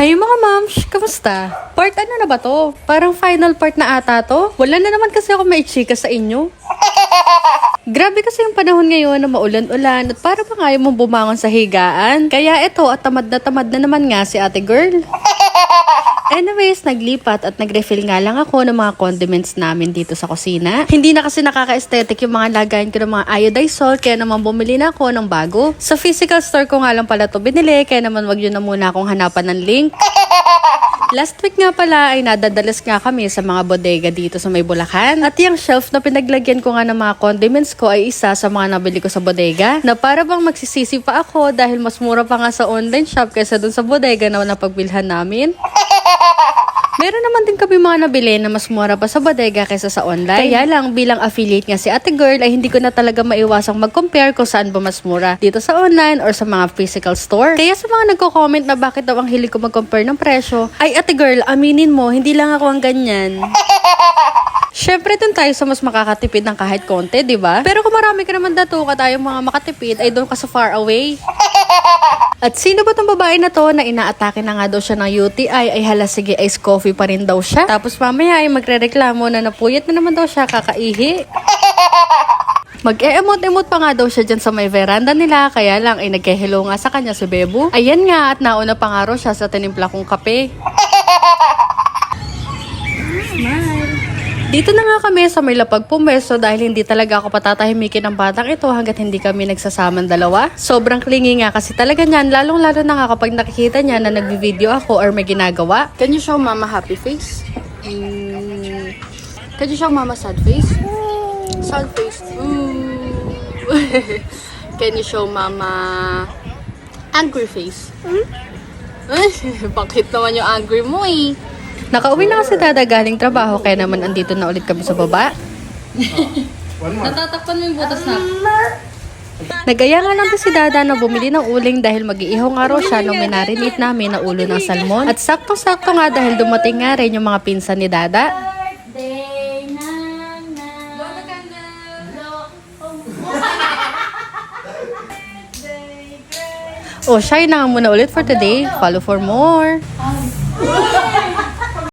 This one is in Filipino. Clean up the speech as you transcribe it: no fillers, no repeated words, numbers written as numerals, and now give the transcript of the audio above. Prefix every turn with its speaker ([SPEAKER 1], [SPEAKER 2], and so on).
[SPEAKER 1] Hi mga moms! Kamusta? Part ano na ba to? Parang final part na ata to? Wala na naman kasi ako maichika sa inyo. Grabe kasi yung panahon ngayon na maulan-ulan at para bang ayaw mong bumangon sa higaan. Kaya eto at tamad na naman nga si ate girl. Anyways, naglipat at nag-refill nga lang ako ng mga condiments namin dito sa kusina. Hindi na kasi nakaka-aesthetic yung mga lagayan ko ng mga iodized salt, kaya naman bumili na ako ng bago. Sa physical store ko nga lang pala to binili, kaya naman wag yun na muna akong hanapan ng link. Last week nga pala ay nadadalas nga kami sa mga bodega dito sa may Bulacan. At yung shelf na pinaglagyan ko nga ng mga condiments ko ay isa sa mga nabili ko sa bodega. Na para bang magsisisi pa ako dahil mas mura pa nga sa online shop kaysa dun sa bodega na napagbilhan namin. Meron naman din kami mga nabili na mas mura pa sa bodega kaysa sa online. Kaya lang bilang affiliate nga si ate girl ay hindi ko na talaga maiwasang mag-compare kung saan ba mas mura. Dito sa online or sa mga physical store. Kaya sa mga nagko-comment na bakit daw ang hilig ko mag-compare ng presyo, ay ate girl, aminin mo, hindi lang ako ang ganyan. Syempre dun tayo sa mas makakatipid ng kahit konti, di ba? Pero kung marami ka naman datuka tayong mga makatipid, ay doon ka sa far away. At sino ba tong babae na to na inaatake na nga daw siya ng UTI ay hala sige ice coffee pa rin daw siya. Tapos mamaya ay magrereklamo na napuyat na naman daw siya kakaihi. Mag-e-emote-emote pa nga daw siya dyan sa may veranda nila, kaya lang ay nagke-hello nga sa kanya si Bebo. Ayan nga at nauna pa nga raw siya sa tinimpla kong kape. Dito na nga kami sa may lapag pumesto dahil hindi talaga ako patatahimikin ng batang ito hanggat hindi kami nagsasaman dalawa. Sobrang clingy nga kasi talaga niyan, lalong-lalo na nga kapag nakikita niya na nagvi-video ako or may ginagawa. Can you show mama happy face? Can you show mama sad face? Sad face. Can you show mama angry face? Bakit naman yung angry mo eh? Nakauwi na kasi dada galing trabaho kaya naman andito na ulit kami sa baba. Natatakpan mo yung butas na. Nagaya nga lang si dada na bumili ng uling dahil mag-iihaw nga raw siya nung minarinate namin na ulo ng salmon. At sakto-sakto nga dahil dumating nga rin yung mga pinsan ni dada. Oh, share na nga muna ulit for today. Follow for more.